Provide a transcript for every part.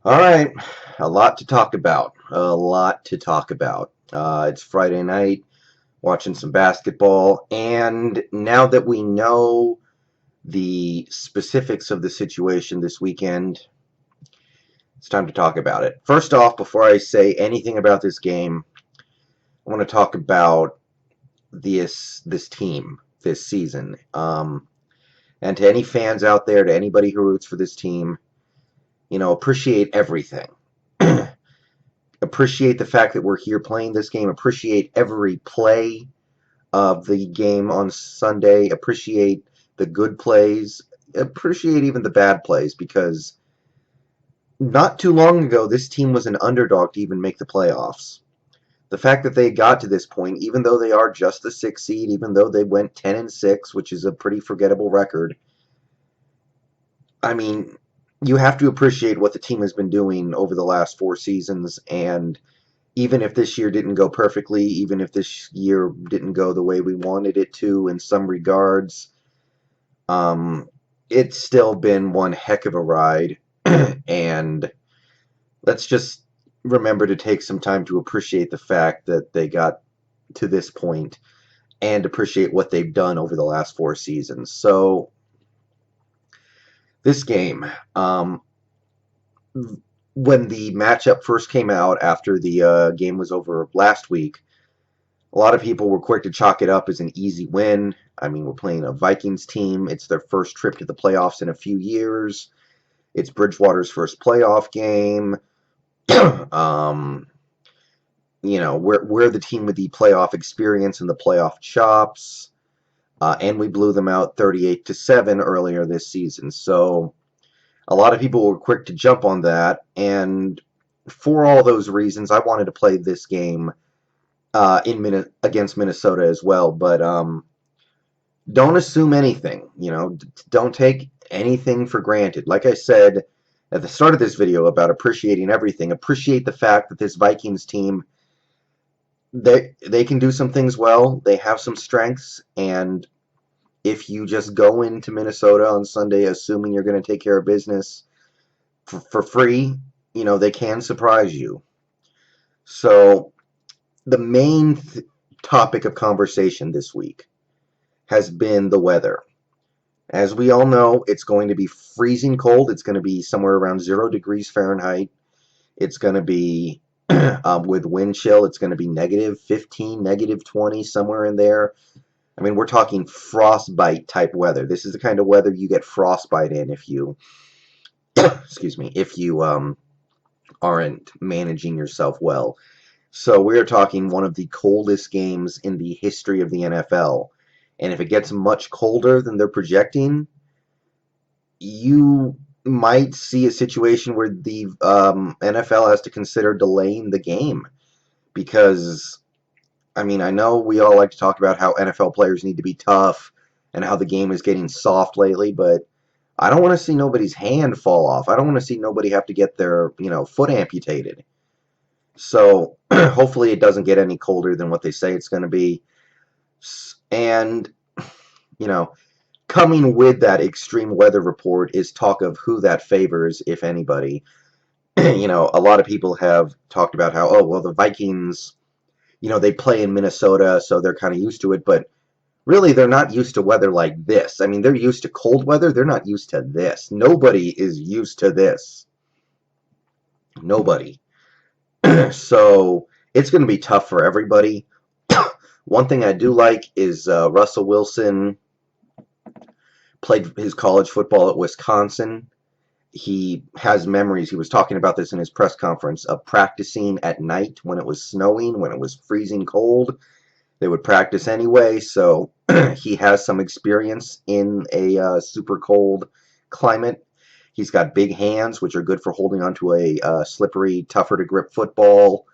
All right, a lot to talk about. A lot to talk about. It's Friday night, watching some basketball, and now that we know the specifics of the situation this weekend, it's time to talk about it. First off, before I say anything about this game, I want to talk about this team this season. And to any fans out there, to anybody who roots for this team, appreciate everything. Appreciate the fact that we're here playing this game. Appreciate every play of the game on Sunday. Appreciate the good plays. Appreciate even the bad plays because not too long ago, this team was an underdog to even make the playoffs. The fact that they got to this point, even though they are just the sixth seed, even though they went 10-6, which is a pretty forgettable record, I mean, you have to appreciate what the team has been doing over the last four seasons. And even if this year didn't go perfectly, even if this year didn't go the way we wanted it to in some regards, um, it's still been one heck of a ride. And let's just remember to take some time to appreciate the fact that they got to this point and appreciate what they've done over the last four seasons. So, this game, when the matchup first came out after the game was over last week, a lot of people were quick to chalk it up as an easy win. I mean, we're playing a Vikings team. It's their first trip to the playoffs in a few years. It's Bridgewater's first playoff game. um, we're the team with the playoff experience and the playoff chops. And we blew them out 38-7 earlier this season. So a lot of people were quick to jump on that. And for all those reasons, I wanted to play this game against Minnesota as well. But don't assume anything. Don't take anything for granted. Like I said at the start of this video about appreciating everything, appreciate the fact that this Vikings team, they can do some things well. They have some strengths, and if you just go into Minnesota on Sunday assuming you're going to take care of business for free, they can surprise you. So the main topic of conversation this week has been the weather. As we all know, it's going to be freezing cold. It's going to be somewhere around 0 degrees Fahrenheit. It's going to be, with wind chill, it's going to be -15, -20, somewhere in there. I mean, we're talking frostbite type weather. This is the kind of weather you get frostbite in if you, excuse me, if you aren't managing yourself well. So we're talking one of the coldest games in the history of the NFL. And if it gets much colder than they're projecting, you might see a situation where the NFL has to consider delaying the game. Because, I mean, I know we all like to talk about how NFL players need to be tough and how the game is getting soft lately, but I don't want to see nobody's hand fall off. I don't want to see nobody have to get their, foot amputated. So hopefully it doesn't get any colder than what they say it's going to be. And, you know, coming with that extreme weather report is talk of who that favors, if anybody. A lot of people have talked about how, oh, well, the Vikings, they play in Minnesota, so they're kind of used to it. But really, they're not used to weather like this. I mean, they're used to cold weather. They're not used to this. Nobody is used to this. Nobody. So it's going to be tough for everybody. One thing I do like is Russell Wilson played his college football at Wisconsin. He has memories. He was talking about this in his press conference of practicing at night when it was snowing, when it was freezing cold. They would practice anyway, so he has some experience in a super cold climate. He's got big hands, which are good for holding onto a slippery, tougher to grip football.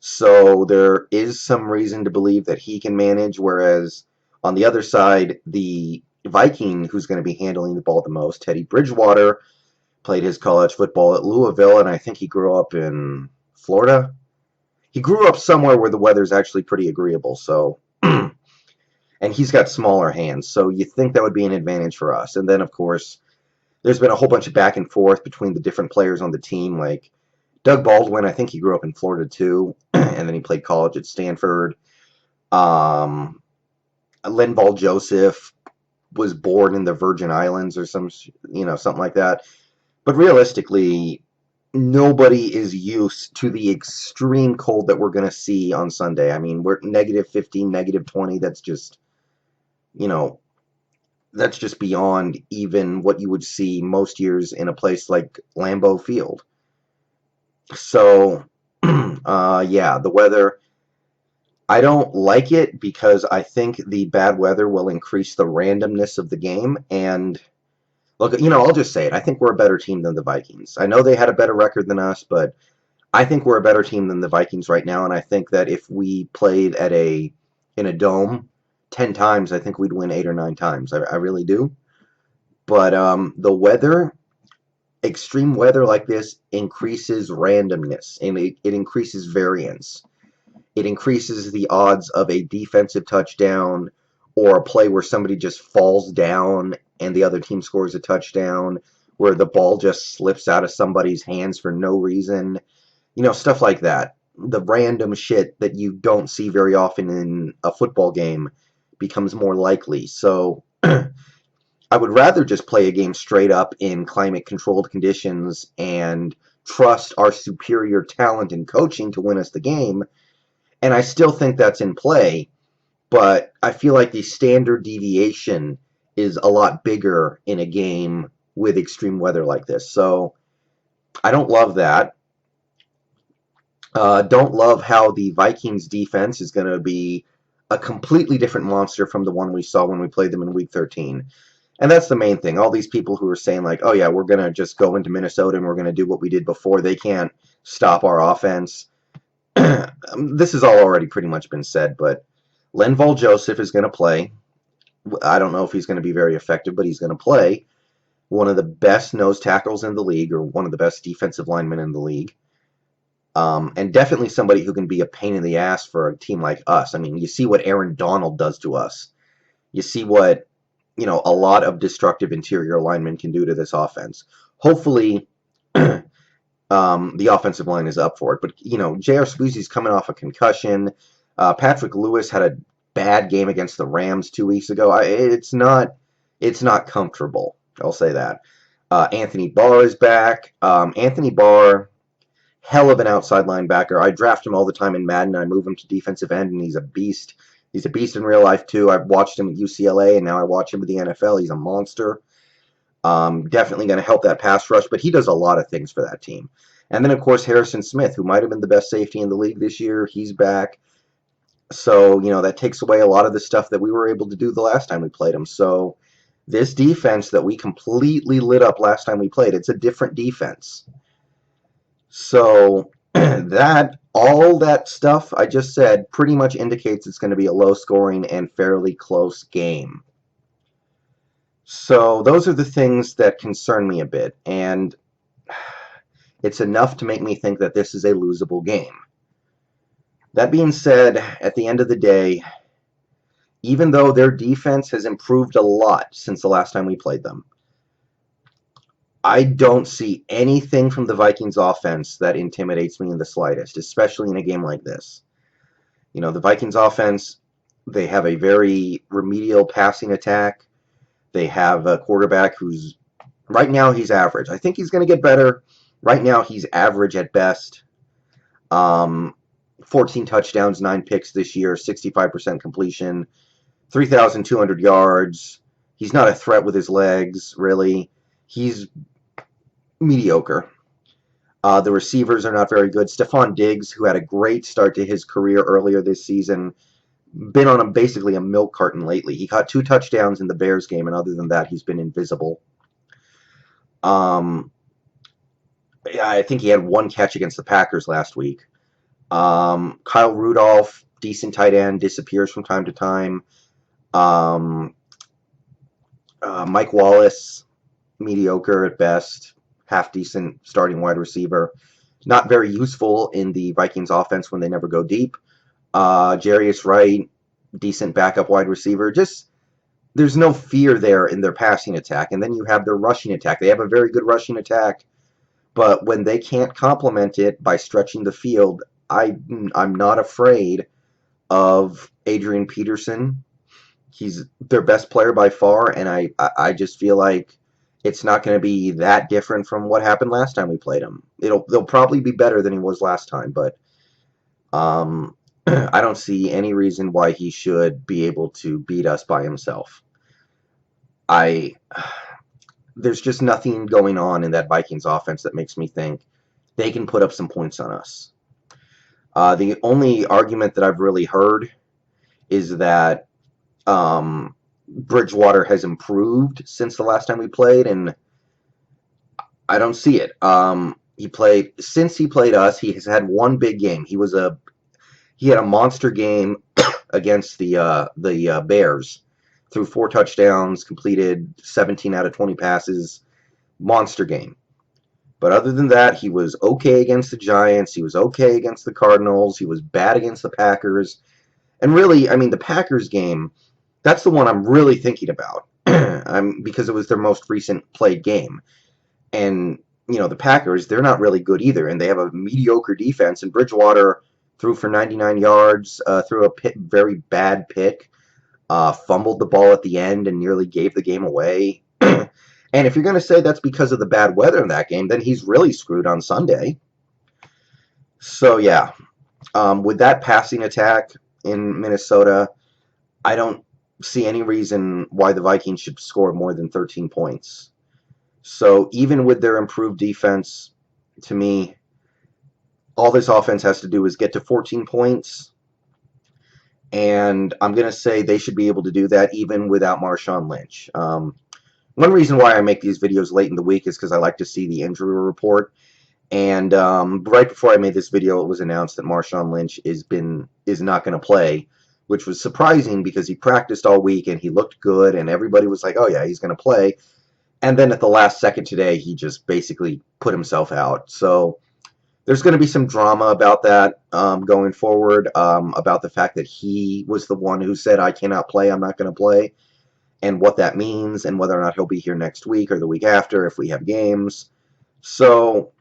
So there is some reason to believe that he can manage, whereas on the other side, the Viking who's going to be handling the ball the most, Teddy Bridgewater, played his college football at Louisville, and I think he grew up in Florida. He grew up somewhere where the weather's actually pretty agreeable, so and he's got smaller hands, so you think that would be an advantage for us. And then, of course, there's been a whole bunch of back and forth between the different players on the team. Like Doug Baldwin, I think he grew up in Florida too, and then he played college at Stanford. Um, Linval Joseph was born in the Virgin Islands or something like that. But realistically, nobody is used to the extreme cold that we're going to see on Sunday. I mean, we're -15, -20. You know, that's just beyond even what you would see most years in a place like Lambeau Field. So, yeah, the weather, I don't like it because I think the bad weather will increase the randomness of the game. And look, I'll just say it. I think we're a better team than the Vikings. I know they had a better record than us, but I think we're a better team than the Vikings right now. And I think that if we played in a dome 10 times, I think we'd win 8 or 9 times. I really do. But the weather, extreme weather like this increases randomness, and it increases variance. It increases the odds of a defensive touchdown or a play where somebody just falls down and the other team scores a touchdown, where the ball just slips out of somebody's hands for no reason. Stuff like that. The random shit that you don't see very often in a football game becomes more likely. So I would rather just play a game straight up in climate controlled conditions and trust our superior talent and coaching to win us the game. And I still think that's in play, but I feel like the standard deviation is a lot bigger in a game with extreme weather like this. So I don't love that. Don't love how the Vikings defense is going to be a completely different monster from the one we saw when we played them in Week 13. And that's the main thing. All these people who are saying, like, oh, yeah, we're going to just go into Minnesota and we're going to do what we did before. They can't stop our offense. This has all already pretty much been said, but Linval Joseph is going to play. I don't know if he's going to be very effective, but he's going to play. One of the best nose tackles in the league, or one of the best defensive linemen in the league. And definitely somebody who can be a pain in the ass for a team like us. I mean, you see what Aaron Donald does to us. You see what a lot of destructive interior linemen can do to this offense. Hopefully, the offensive line is up for it. But, J.R. Squeezy's coming off a concussion. Patrick Lewis had a bad game against the Rams 2 weeks ago. It's not comfortable. I'll say that. Anthony Barr is back. Anthony Barr, hell of an outside linebacker. I draft him all the time in Madden. I move him to defensive end, and he's a beast. He's a beast in real life, too. I've watched him at UCLA, and now I watch him with the NFL. He's a monster. Definitely going to help that pass rush, but he does a lot of things for that team. And then, of course, Harrison Smith, who might have been the best safety in the league this year. He's back. So, that takes away a lot of the stuff that we were able to do the last time we played him. So this defense that we completely lit up last time we played, it's a different defense. So all that stuff I just said pretty much indicates it's going to be a low-scoring and fairly close game. So those are the things that concern me a bit, and it's enough to make me think that this is a losable game. That being said, at the end of the day, even though their defense has improved a lot since the last time we played them, I don't see anything from the Vikings offense that intimidates me in the slightest, especially in a game like this. The Vikings offense, they have a very remedial passing attack. They have a quarterback who's, right now, he's average. I think he's going to get better. Right now, he's average at best. 14 touchdowns, 9 picks this year, 65% completion, 3,200 yards. He's not a threat with his legs, really. He's mediocre. The receivers are not very good. Stephon Diggs, who had a great start to his career earlier this season, been on basically a milk carton lately. He caught 2 touchdowns in the Bears game, and other than that, he's been invisible. I think he had 1 catch against the Packers last week. Kyle Rudolph, decent tight end, disappears from time to time. Mike Wallace, mediocre at best, half-decent starting wide receiver. Not very useful in the Vikings offense when they never go deep. Jarius Wright, decent backup wide receiver. Just there's no fear there in their passing attack, and then you have their rushing attack. They have a very good rushing attack, but when they can't complement it by stretching the field, I'm not afraid of Adrian Peterson. He's their best player by far, and I just feel like it's not going to be that different from what happened last time we played him. They'll probably be better than he was last time, but I don't see any reason why he should be able to beat us by himself. I There's just nothing going on in that Vikings offense that makes me think they can put up some points on us. The only argument that I've really heard is that Bridgewater has improved since the last time we played, and I don't see it. Since he played us, he has had one big game. He had a monster game against the Bears. Threw 4 touchdowns, completed 17 out of 20 passes. Monster game. But other than that, he was okay against the Giants. He was okay against the Cardinals. He was bad against the Packers. And really, I mean, the Packers game, that's the one I'm really thinking about. Because it was their most recent played game. And, the Packers, they're not really good either. And they have a mediocre defense. And Bridgewater threw for 99 yards, threw a very bad pick. Fumbled the ball at the end and nearly gave the game away. And if you're going to say that's because of the bad weather in that game, then he's really screwed on Sunday. So, yeah, with that passing attack in Minnesota, I don't see any reason why the Vikings should score more than 13 points. So, even with their improved defense, to me, all this offense has to do is get to 14 points. And I'm going to say they should be able to do that even without Marshawn Lynch. One reason why I make these videos late in the week is because I like to see the injury report. And right before I made this video, it was announced that Marshawn Lynch is not going to play, which was surprising because he practiced all week and he looked good, and everybody was like, "Oh yeah, he's going to play." And then at the last second today, he just basically put himself out. So there's going to be some drama about that going forward, about the fact that he was the one who said, "I cannot play, I'm not going to play," and what that means, and whether or not he'll be here next week or the week after if we have games. So,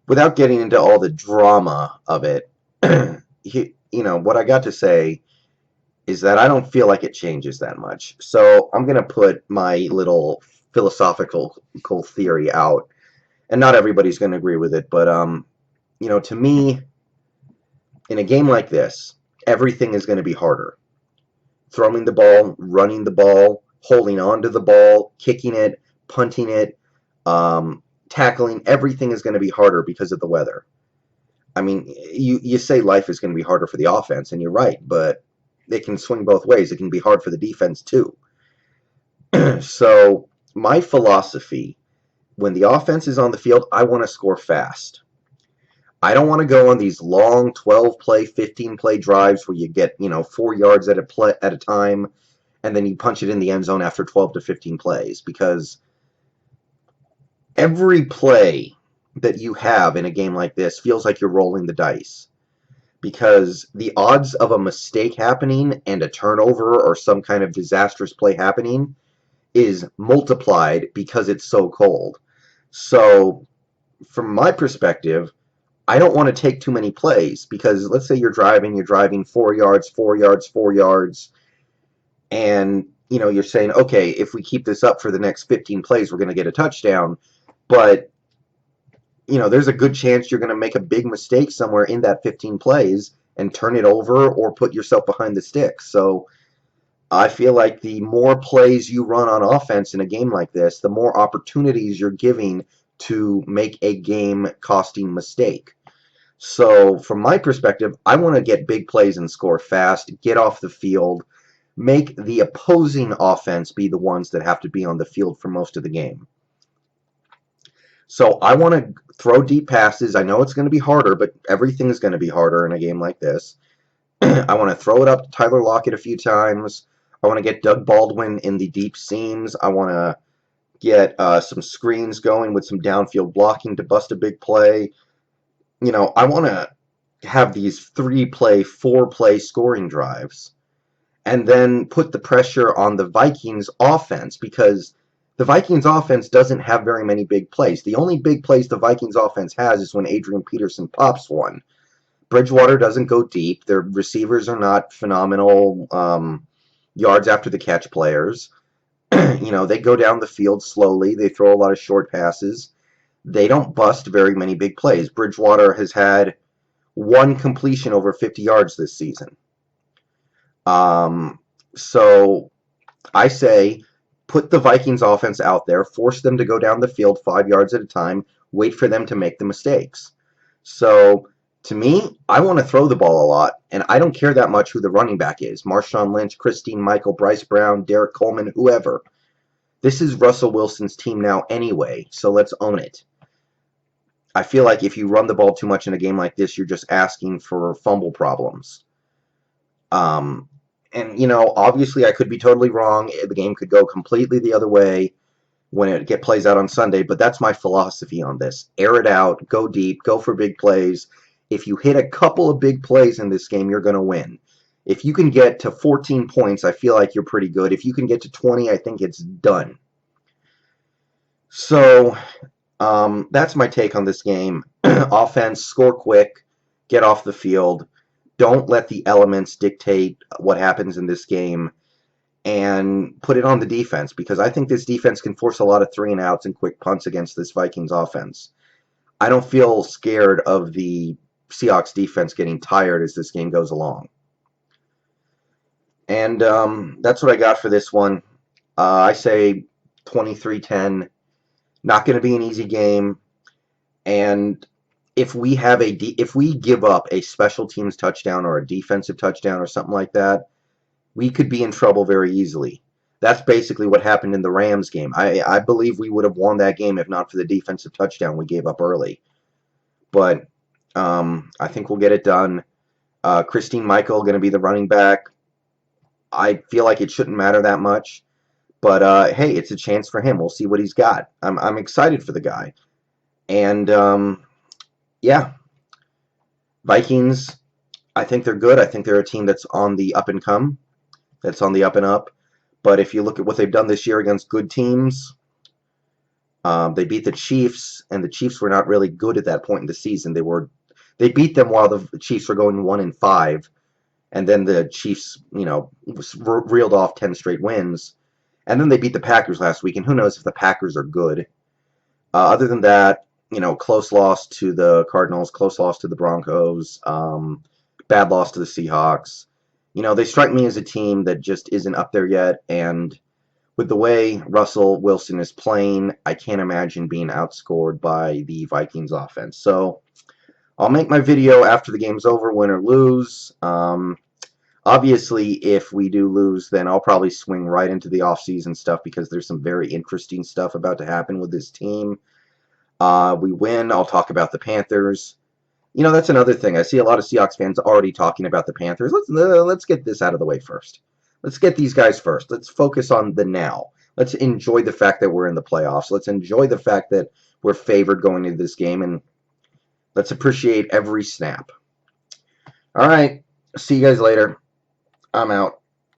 without getting into all the drama of it, what I got to say is that I don't feel like it changes that much. So I'm going to put my little philosophical theory out. And not everybody's going to agree with it, but to me, in a game like this, everything is going to be harder. Throwing the ball, running the ball, holding on to the ball, kicking it, punting it, tackling, everything is going to be harder because of the weather. I mean, you say life is going to be harder for the offense, and you're right, but it can swing both ways. It can be hard for the defense, too. So, my philosophy, when the offense is on the field, I want to score fast. I don't want to go on these long 12-play, 15-play drives where you get, 4 yards at a time, and then you punch it in the end zone after 12 to 15 plays, because every play that you have in a game like this feels like you're rolling the dice, because the odds of a mistake happening and a turnover or some kind of disastrous play happening is multiplied because it's so cold. So, from my perspective, I don't want to take too many plays, because let's say you're driving 4 yards, 4 yards, 4 yards, and you're saying, okay, if we keep this up for the next 15 plays, we're going to get a touchdown. But there's a good chance you're going to make a big mistake somewhere in that 15 plays and turn it over or put yourself behind the sticks. So I feel like the more plays you run on offense in a game like this, the more opportunities you're giving to make a game-costing mistake. So from my perspective, I want to get big plays and score fast, get off the field, make the opposing offense be the ones that have to be on the field for most of the game. So I want to throw deep passes. I know it's going to be harder, but everything is going to be harder in a game like this. I want to throw it up to Tyler Lockett a few times. I want to get Doug Baldwin in the deep seams. I want to get some screens going with some downfield blocking to bust a big play. I want to have these 3-play, 4-play scoring drives. and then put the pressure on the Vikings offense, because the Vikings offense doesn't have very many big plays. The only big plays the Vikings offense has is when Adrian Peterson pops one. Bridgewater doesn't go deep. Their receivers are not phenomenal yards after the catch players. They go down the field slowly. They throw a lot of short passes. They don't bust very many big plays. Bridgewater has had one completion over 50 yards this season. So I say put the Vikings offense out there, force them to go down the field 5 yards at a time, wait for them to make the mistakes. So to me, I want to throw the ball a lot, and I don't care that much who the running back is. Marshawn Lynch, Christine Michael, Bryce Brown, Derek Coleman, whoever. This is Russell Wilson's team now anyway, so let's own it. I feel like if you run the ball too much in a game like this, you're just asking for fumble problems. Obviously I could be totally wrong. The game could go completely the other way when it plays out on Sunday, but that's my philosophy on this. Air it out, go deep, go for big plays. If you hit a couple of big plays in this game, you're going to win. If you can get to 14 points, I feel like you're pretty good. If you can get to 20, I think it's done. So that's my take on this game. Offense, score quick, get off the field. Don't let the elements dictate what happens in this game, and put it on the defense, because I think this defense can force a lot of 3-and-outs and quick punts against this Vikings offense. I don't feel scared of the Seahawks defense getting tired as this game goes along. And that's what I got for this one. I say 23-10. Not going to be an easy game. And if we give up a special teams touchdown or a defensive touchdown or something like that, we could be in trouble very easily. That's basically what happened in the Rams game. I believe we would have won that game if not for the defensive touchdown we gave up early. But I think we'll get it done. Christine Michael going to be the running back. I feel like it shouldn't matter that much. But hey, it's a chance for him. We'll see what he's got. I'm excited for the guy. And yeah, Vikings, I think they're good. I think they're a team that's on the up and come. That's on the up and up. But if you look at what they've done this year against good teams, they beat the Chiefs, and the Chiefs were not really good at that point in the season. They beat them while the Chiefs were going 1-5, and then the Chiefs, reeled off 10 straight wins, and then they beat the Packers last week. And who knows if the Packers are good? Other than that, close loss to the Cardinals, close loss to the Broncos, bad loss to the Seahawks. They strike me as a team that just isn't up there yet, and with the way Russell Wilson is playing, I can't imagine being outscored by the Vikings offense. So I'll make my video after the game's over, win or lose. Obviously, if we do lose, then I'll probably swing right into the offseason stuff, because there's some very interesting stuff about to happen with this team. We win, I'll talk about the Panthers. That's another thing. I see a lot of Seahawks fans already talking about the Panthers. Let's get this out of the way first. Let's get these guys first. Let's focus on the now. Let's enjoy the fact that we're in the playoffs. Let's enjoy the fact that we're favored going into this game, and let's appreciate every snap. All right. See you guys later. I'm out.